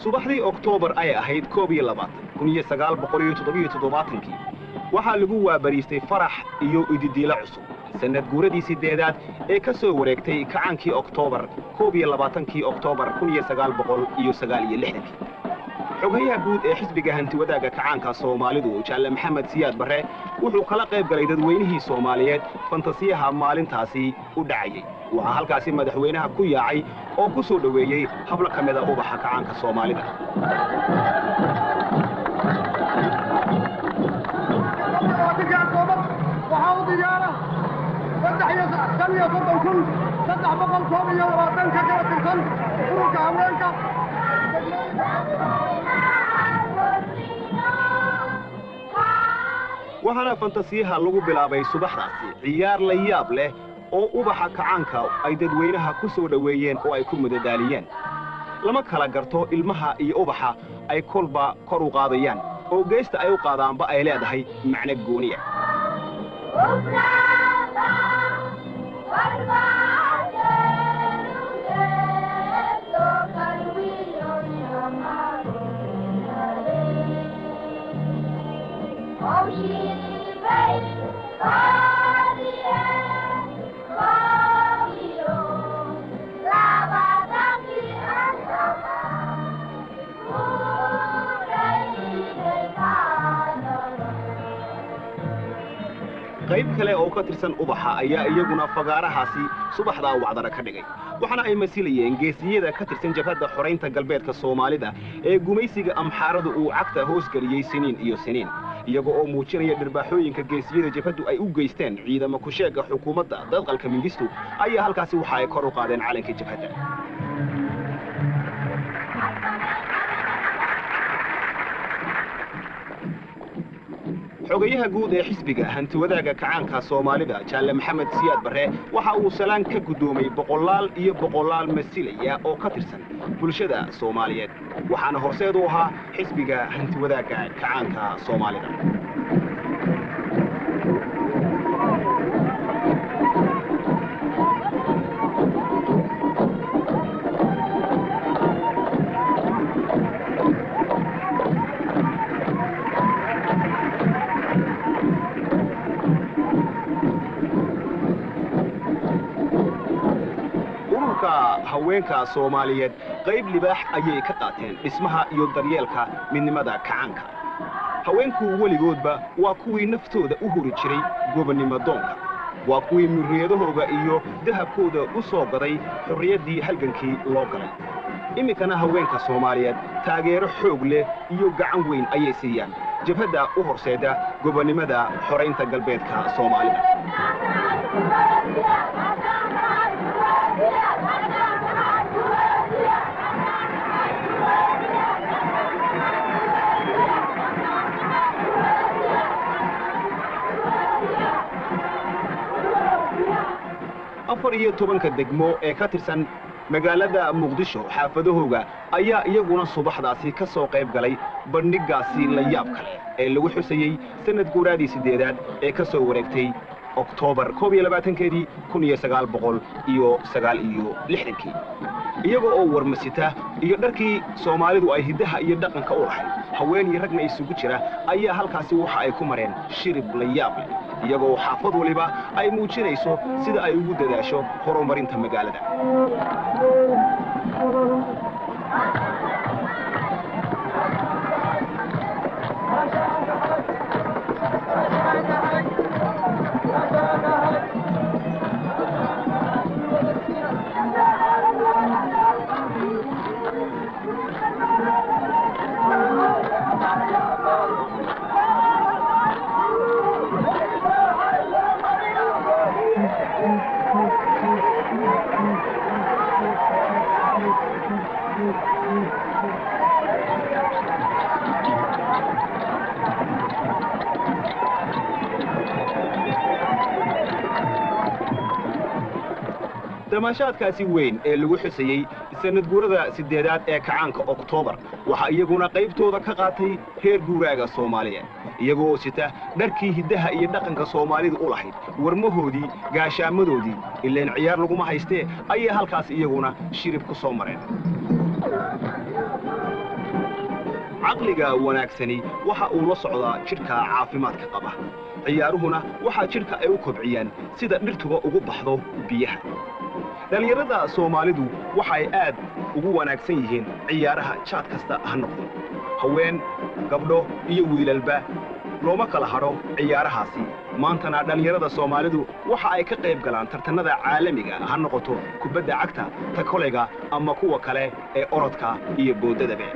subaxdii Oktoobar ay ahayd 1977 waxaa lagu waabariistay farax iyo ididiila cusub sanad guuradii sideedaad ee ka soo wareegtay kacaankii Oktoobar 22 Oktoobar 1969 xogayaha guud ee xisbiga hanti wadaaga kacaanka Soomaalidu Jaalle Maxamed Siyaad Barre wuxuu kala qayb galay dadweynihii Soomaaliyeed fantasiyaha maalintaasi u dhacayay waxa halkaasi madaxweynaha ku yaacay oo ku soo dhaweeyay habla kamid ah ubaxa kacaanka Soomaalida waxaana fantasiyaha lagu bilaabay subaxdaasi ciyaar la yaab leh oo ubaxa kacaanka ay dadweynaha ku soo dhaweeyeen oo ay ku madadaaliyeen lama kala garto ilmaha iyo ubaxa ay kolba kor u qaadayaan oo geesta ay u qaadaanba ay leedahay macna gooniya qayb kale oo ka tirsan ubaxa ayaa iyaguna fagaarahaasi subaxda wacdara ka dhigay waxaana ay masilayeen geesiyada ka tirsan jabhadda xoreynta galbeedka Soomaalida ee gumaysiga amxaaradu uu cagta hoos galiyay siniin iyo siniin iyagoo oo muujinaya dhirbaaxooyinka geesiyada jabhaddu ay u geysteen ciidamo ku sheega xukuumadda dadqalka Mingistu ayaa halkaasi waxa ay kor u qaadeen calanka jabhadda xogayaha guud ee xisbiga hanti wadaaga kacaanka Soomaalida Jaalle Maxamed Siyaad Barre waxa uu salaan ka gudoomay boqolaal masilaya oo ka tirsan bulshada Soomaaliyeed waxaana horseed u ahaa xisbiga hanti wadaaga kacaanka Soomaalida haweenka Soomaaliyeed qayb libaax ayay ka qaateen dhismaha iyo daryeelka midnimada kacaanka haweenku weligoodba waa kuwii naftooda u huri jiray gobonnimo doonka waa kuwii muriyadahooda iyo dahabkooda u soo gaday xorriyaddii halgankii loo galay iminkana haweenka Soomaaliyeed taageero xoog leh iyo gacan weyn ayay siiyaan jabhadda u horseeda gobonnimada xoreynta galbeedka Soomaalida afar iyo tobanka degmo ee ka tirsan magaalada Muqdisho xaafadahooga ayaa iyaguna subaxdaasi ka soo qayb galay bandhigaasi la yaab kale ee lagu xusayay sanad guuradii sideedaad ee ka soo wareegtay Oktoobar 22 1969 iyagoo oo warmasita iyo dharkii Soomaalidu ay hidaha iyo dhaqanka u lahayd haween iyo ragna isugu jira ayaa halkaasi waxa ay ku mareen shirib la yaab leh iyagoo xaafad waliba ay muujinayso sida ay ugu dadaasho horumarinta magaalada damaashaadkaasi weyn ee lagu xusayay sanad guurada sideedaad ee kacaanka Oktoobar waxa iyaguna qaybtooda ka qaatay heer guuraaga Soomaaliyeed iyagoo sita dharkii hidaha iyo dhaqanka Soomaalidu u lahayd warmahoodii gaashaamadoodii ileen ciyaar lagu ma haystee ayaa halkaas iyaguna shirib ku soo mareen caqliga wanaagsani waxa uu la socdaa jidhka caafimaadka qaba ciyaaruhuna waxa jidhka ay u kobciyaan sida dhirtuba ugu baxdo biyaha dhalinyarada Soomaalidu waxay aad ugu wanaagsan yihiin ciyaaraha jaad kasta ha noqdo haween gabdho iyo wiilalba looma kala haro ciyaarahaasi maantana dhalinyarada Soomaalidu waxa ay ka qayb galaan tartanada caalamiga ha noqoto kubadda cagta ta kolayga ama kuwa kale ee orodka iyo boodadaba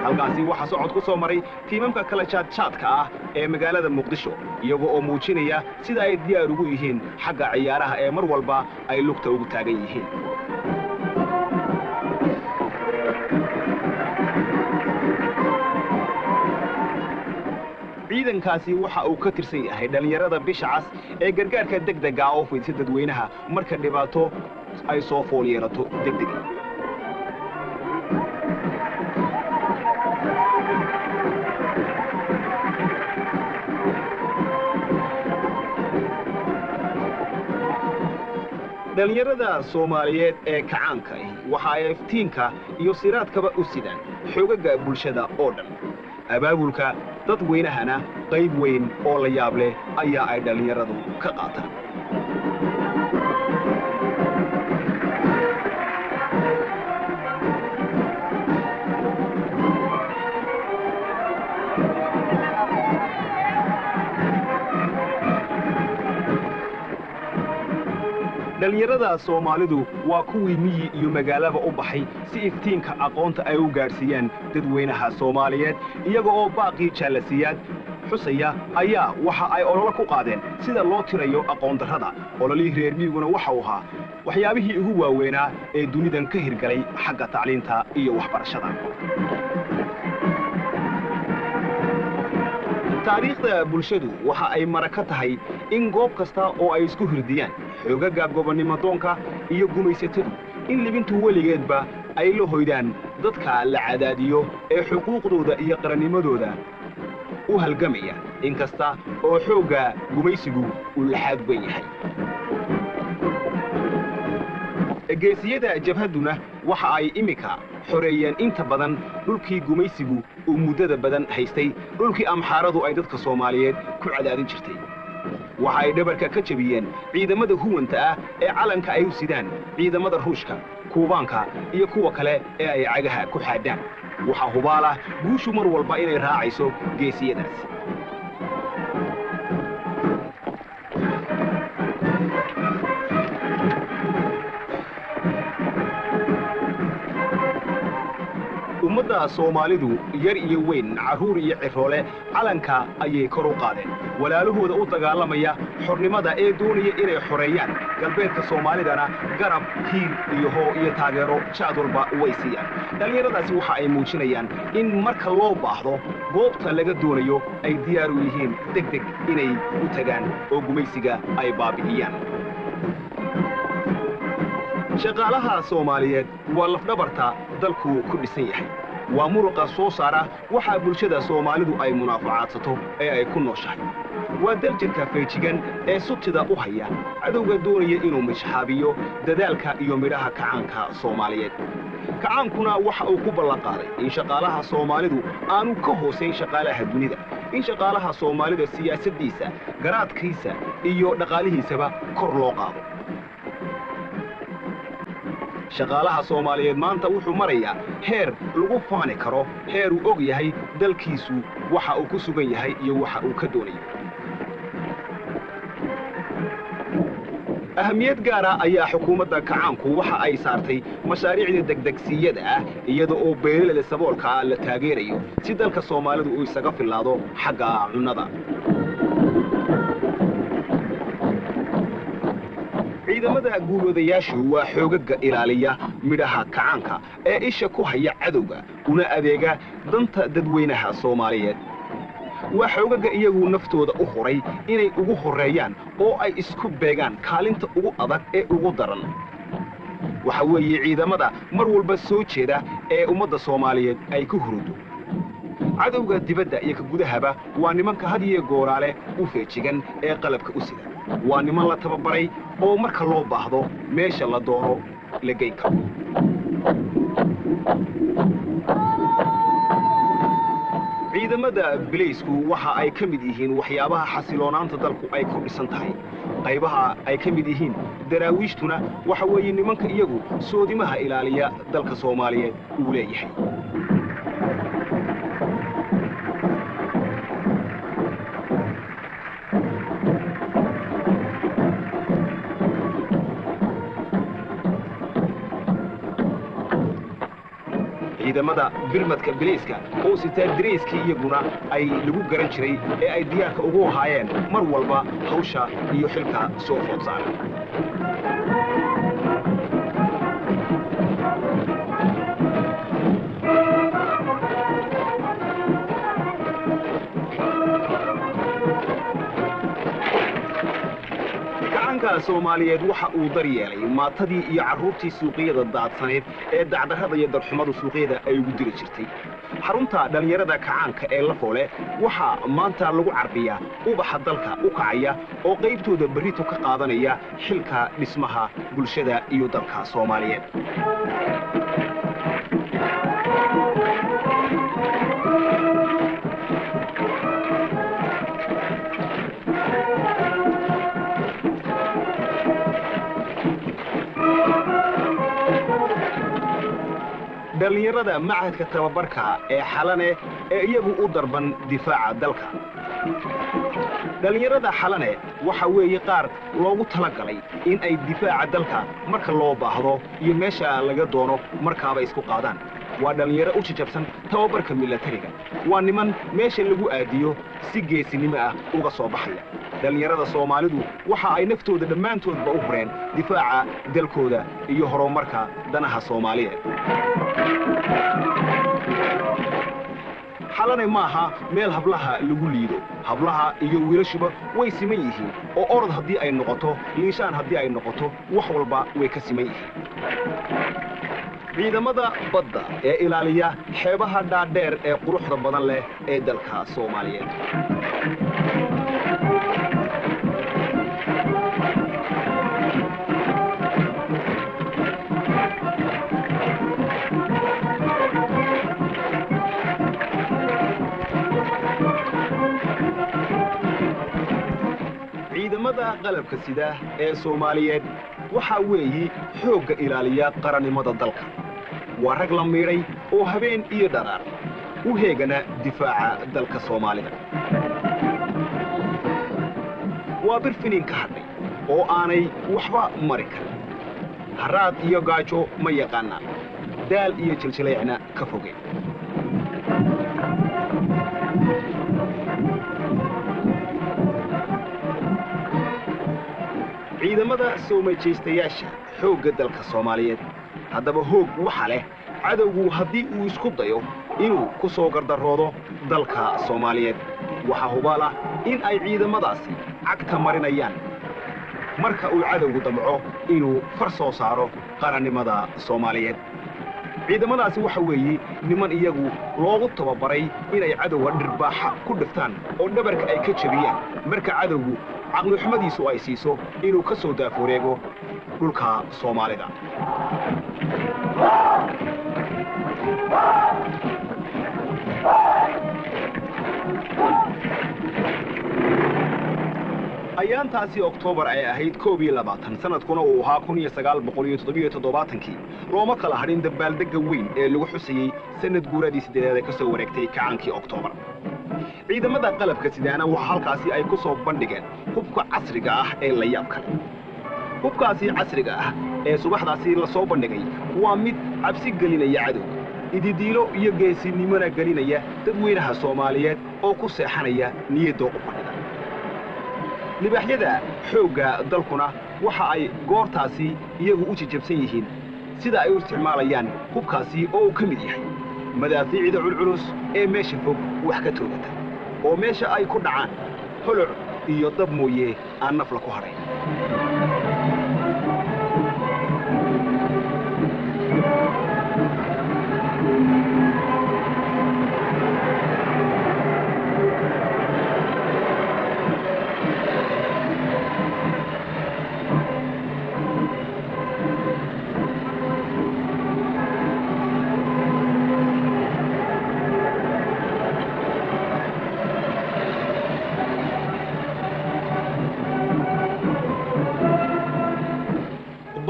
halkaasi waxa socod ku soo maray tiimamka kala jaadka ah ee magaalada Muqdisho iyaga oo muujinaya sida ay diyaar ugu yihiin xagga ciyaaraha ee mar walba ay lugta ugu taagan yihiin ciidankaasi waxa uu ka tirsan yahay dhalinyarada bisha cas ee gargaarka degdega ah oo fidsan dadweynaha marka dhibaato ay soo fool yeelato degdeg dhalinyarada Soomaaliyeed ee kacaanka waxa ay iftiinka iyo siraadkaba u sidaan xoogagga bulshada oo dhan abaabulka dadweynahana qayb weyn oo la yaab leh ayaa ay dhalinyaradu ka qaataan dhalinyarada Soomaalidu waa kuwii miyi iyo magaalaba u baxay si iftiinka aqoonta ay u gaarsiiyaan dadweynaha Soomaaliyeed iyaga oo baaqi jaalasiyaad xusaya ayaa waxa ay olole ku qaadeen sida loo tirayo aqoon darrada ololihii reer miyiguna waxa uu ahaa waxyaabihii ugu waaweynaa ee dunidan ka hirgalay xagga tacliinta iyo waxbarashada taariikhda bulshadu waxa ay maraka tahay in goob kasta oo ay isku hirdiyaan xoogagga gobonnimodoonka iyo gumaysatadu in libintu weligeedba ay la hoydaan dadka la cadaadiyo ee xuquuqdooda iyo qarannimadooda u halgamaya inkasta oo xoogga gumaysigu uu laxaad weyn yahay geesiyada jabhaduna waxa ay imika xoreeyeen inta badan dhulkii gumaysigu uu muddada badan haystay dhulkii amxaaradu ay dadka Soomaaliyeed ku cadaadin jirtay waxa ay dhabarka ka jabiyeen ciidamada huwanta ah ee calanka ay u sidaan ciidamada Ruushka Kuubaanka iyo kuwa kale ee ay cagaha ku xaadaan waxa hubaala guushu mar walba inay raacayso geesiyadaas ummadda Soomaalidu yar iyo weyn caruur iyo ciroole calanka ayay kor u qaadeen walaalahooda u dagaalamaya xornimada ee doonaya inay xoreeyaan galbeedka Soomaalidana garab hiil iyo hoo iyo taageero jaad walba way siiyaan dhalinyaradaasi waxa ay muujinayaan in marka loo baahdo goobta laga doonayo ay diyaar u yihiin degdeg inay u tagaan oo gumaysiga ay baabi'iyaan shaqaalaha Soomaaliyeed waa lafdhabarta dalku ku dhisan yahay waa muruqa soo saara waxa bulshada Soomaalidu ay munaafacaadsato ee ay ku nooshahay waa daljirka feejigan ee sutida u haya cadowga doonaya inuu mashxaabiyo dadaalka iyo midhaha kacaanka Soomaaliyeed kacaankuna waxa uu ku ballan qaaday in shaqaalaha Soomaalidu aanu ka hooseyn shaqaalaha dunida in shaqaalaha Soomaalida siyaasaddiisa garaadkiisa iyo dhaqaalihiisaba kor loo qaado shaqaalaha Soomaaliyeed maanta wuxuu marayaa heer lagu faani karo heer uu og yahay dalkiisu waxa uu ku sugan yahay iyo waxa uu ka doonayo ahamiyad gaar ah ayaa xukuumadda kacaanku waxa ay saartay mashaariicda degdegsiyada ah iyada oo beeraleyda saboolka la taageerayo si dalka Soomaalidu uu isaga filaado xagga cunnada ciidamada guulwadayaashu waa xoogagga ilaaliya midhaha kacaanka ee isha ku haya cadowga una adeega danta dadweynaha Soomaaliyeed waa xoogagga iyagu naftooda u horay inay ugu horeeyaan oo ay isku beegaan kaalinta ugu adag ee ugu daran waxa weeye ciidamada mar walba soo jeeda ee ummadda Soomaaliyeed ay ku hurudo cadowga dibadda iyo ka gudahaba waa nimanka had iyo gooraale u feejigan ee qalabka u sida waa niman la tababaray oo marka loo baahdo meesha la doono la geyn karo ciidamada bileysku waxa ay ka mid yihiin waxyaabaha xasiloonaanta dalku ay ku dhisan tahay qaybaha ay ka mid yihiin daraawiishtuna waxa weeye nimanka iyagu soodimaha ilaaliya dalka Soomaaliyeed uu leeyahay ciidamada birmadka bileyska oo sitaa dareyskii iyaguna ay lagu garan jiray ee ay diyaarka ugu ahaayeen mar walba hawsha iyo xilka soo food saaran Soomaaliyeed waxa uu daryeelay maatadii iyo carruurtii suuqyada daadsaneed ee dacdarrada iyo darxumadu suuqyada ay ugu diri jirtay xarunta dhalinyarada kacaanka ee la foole waxa maanta lagu carbiyaa ubaxa dalka u kacaya oo qaybtooda berrito ka qaadanaya xilka dhismaha bulshada iyo dalka Soomaaliyeed dhalinyarada macadka tababarka ee xalane ee iyagu u darban difaaca dalka dhalinyarada xalane waxa weeye qaar loogu talagalay in ay difaaca dalka marka loo baahdo iyo meesha laga doono markaaba isku qaadaan waa dhalinyaro u jajabsan tababarka militariga waa niman meesha lagu aadiyo si geesinimo ah uga soo baxaya dhalinyarada Soomaalidu waxa ay naftooda dhammaantoodba u hureen difaaca dalkooda iyo horumarka danaha Soomaaliyeed xalane maaha meel hablaha lagu liido hablaha iyo wiilashuba way siman yihiin oo orod haddii ay noqoto liishaan haddii ay noqoto wax walba way ka siman yihiin ciidamada badda ee ilaaliya xeebaha dhaadheer ee quruxda badan leh ee dalka Soomaaliyeed ciidamada qalabka sida ee Soomaaliyeed waxa weeye xoogga ilaaliya qarannimada dalka waa rag la miiray oo habeen iyo dharaar u heegana difaaca dalka Soomaalida waa birfinin ka hadhay oo aanay waxba mari karin haraad iyo gaajo ma yaqaanaan daal iyo jiljileecna ka fogeen ciidamada soo majeystayaasha xoogga dalka Soomaaliyeed haddaba hoog waxa leh cadowgu haddii uu isku dayo inuu ku soo gardaroodo dalka Soomaaliyeed waxa hubaal ah in ay ciidamadaasi cagta marinayaan marka uu cadowgu damco inuu far soo saaro qarannimada Soomaaliyeed ciidamadaasi waxa weeye niman iyagu loogu tababaray inay cadowga dhirbaaxa ku dhiftaan oo dhabarka ay ka jabiyaan marka cadowgu caqli xumadiisu ay siiso inuu ka soo daafureego dhulka Soomaalida ayaantaasi Oktoobar ay ahayd 22 sanadkuna uu ahaa 1977 looma kala hadhin dabaaldegga weyn ee lagu xusayay sanad guuradii 8 ee ka soo wareegtay kacaankii Oktoobar ciidamada qalabka sidaana waxa halkaasi ay ku soo bandhigeen hubka casriga ah ee la yaab kale hubkaasi casriga ah ee subaxdaasi la soo bandhigay waa mid cabsi gelinaya cadow ididiilo iyo geesinimona gelinaya dadweynaha Soomaaliyeed oo ku seexanaya niyadda u fadhida libaxyada xoogga dalkuna waxa ay goortaasi iyagu u jajabsan yihiin sida ay u isticmaalayaan hubkaasi oo ka mid yahay madaafiicda culculus ee meesha fog wax ka toogata oo meesha ay ku dhacaan holoc iyo dab mooye aan nafla ku haray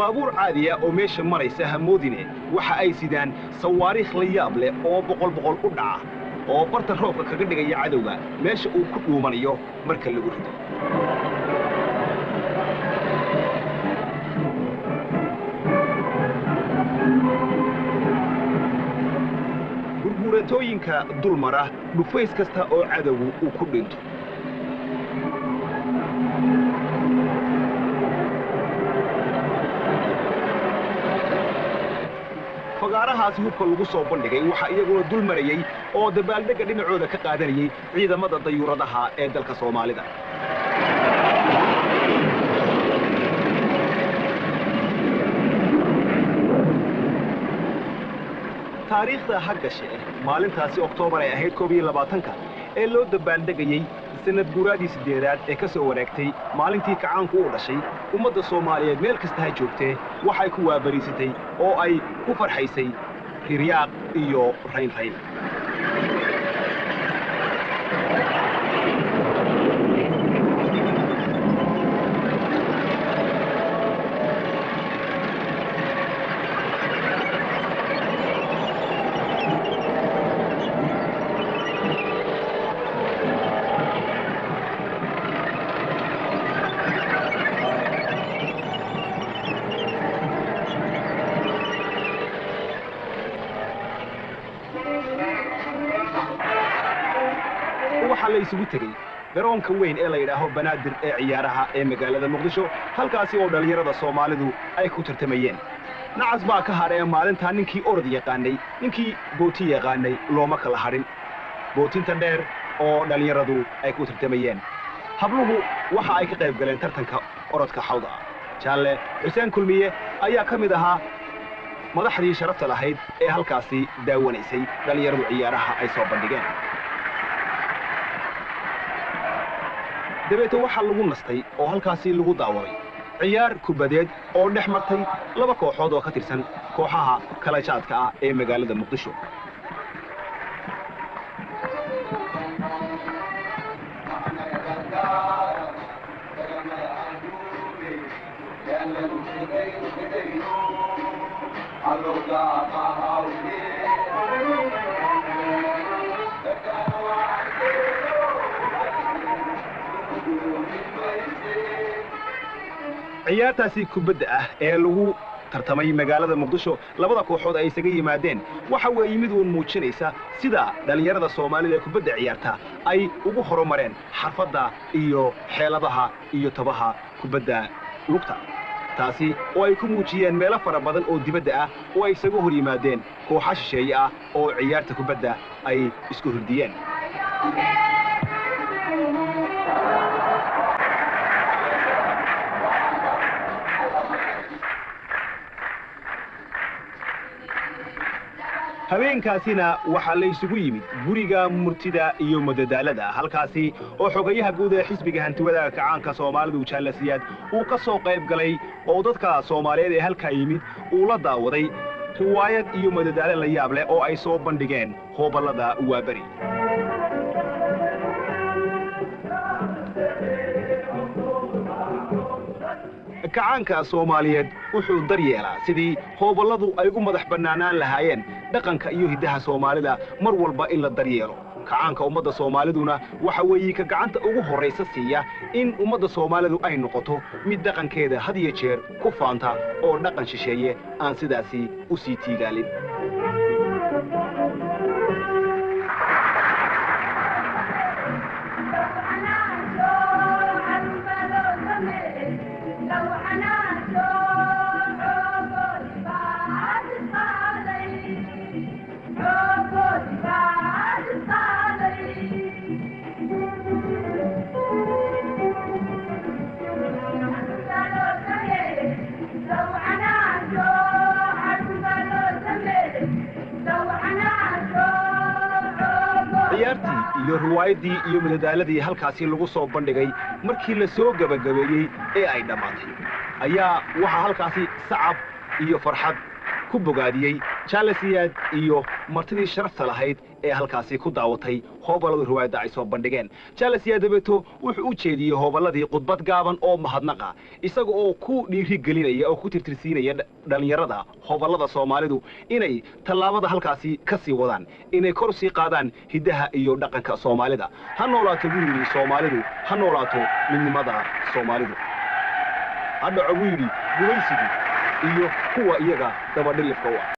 baabuur caadiya oo meesha maraysa hamoodine waxa ay sidaan sawaariikh la yaab leh oo boqol u dhaca oo barta roobka kaga dhigaya cadowga meesha uu ku dhuumanayo marka lagu rido gurguuratooyinka dulmara dhufays kasta oo cadowgu uu ku dhinto fagaarahaasi hubka lagu soo bandhigay waxa iyaguna dul marayay oo dabaaldegga dhinacooda ka qaadanayay ciidamada dayuuradaha ee dalka Soomaalida taariikhda haggashe maalintaasi Oktoobar ay ahayd 22 ee loo dabaaldegayay sanad guuradii 8aad ee ka soo wareegtay maalintii kacaanku u dhashay ummadda Soomaaliyeed meel kasta ay joogtay waxay ku waabariisatay oo ay ku farxaysay riyaaq iyo rayn waxa la isugu tagay garoonka weyn ee la yiraahdo Banaadir ee ciyaaraha ee magaalada Muqdisho halkaasi oo dhalinyarada Soomaalidu ay ku tartamayeen nacas baa ka haray maalinta ninkii orod yaqaanay ninkii booti yaqaanay looma kala harin bootinta dheer oo dhalinyaradu ay ku tartamayeen habluhu waxa ay ka qayb galeen tartanka orodka xawda Jaalle Xuseen Kulmiye ayaa ka mid ahaa madaxdii sharafta lahayd ee halkaasi daawanaysay dhalinyaradu ciyaaraha ay soo bandhigeen dabeeto waxa lagu nastay oo halkaasi lagu daawaday ciyaar kubadeed oo dhex martay laba kooxood oo ka tirsan kooxaha kala jaadka ah ee magaalada Muqdisho ciyaartaasi kubadda ah ee lagu tartamay magaalada Muqdisho labada kooxood ay isaga yimaadeen waxa weeye mid uu muujinaysa sida dhalinyarada Soomaalida ee kubadda ciyaarta ay ugu horumareen xirfadda iyo xeeladaha iyo tabaha kubadda lugta taasi oo ay ku muujiyeen meelo fara badan oo dibadda ah oo ay isaga hor yimaadeen kooxo shisheeye ah oo ciyaarta kubadda ay isku hurdiyeen habeenkaasina waxa la isugu yimid guriga murtida iyo madadaalada halkaasi oo xogayaha guud ee xisbiga hantiwada kacaanka Soomaalidu Jaalle Siyaad uu ka soo qayb galay oo dadka Soomaaliyeed ee halka yimid uu la daawaday riwaayad iyo madadaalo la yaab leh oo ay soo bandhigeen hoobalada Waabari kacaanka Soomaaliyeed wuxuu daryeelaa sidii hoobaladu ay ugu madax bannaanaan lahaayeen dhaqanka iyo hidaha Soomaalida mar walba in la daryeelo kacaanka ummadda Soomaaliduna waxa weeye ka gacanta ugu horeysa siiya in ummadda Soomaalidu ay noqoto mid dhaqankeeda had iyo jeer ku faanta oo dhaqan shisheeye aan sidaasi u sii tiigaalin iyo riwaayadii iyo madadaaladii halkaasi lagu soo bandhigay markii la soo gabagabeeyay ee ay dhamaatay ayaa waxa halkaasi sacab iyo farxad ku bogaadiyey jaalasiyaad iyo martidii sharafta lahayd ee halkaasi ku daawatay hoobalada riwaayadda ay soo bandhigeen jaalasiyaad dabeeto wuxuu u jeediyey hoobaladii khudbad gaaban oo mahadnaqa isaga oo ku dhiirigelinaya oo ku tirtirsiinaya dhalinyarada hoobalada Soomaalidu inay tallaabada halkaasi ka sii wadaan inay kor sii qaadaan hidaha iyo dhaqanka Soomaalida ha noolaato wiilii Soomaalidu ha noolaato midnimada Soomaalidu hadda ugu yiri guulsiga iyo kuwa iyaga daba dhilifka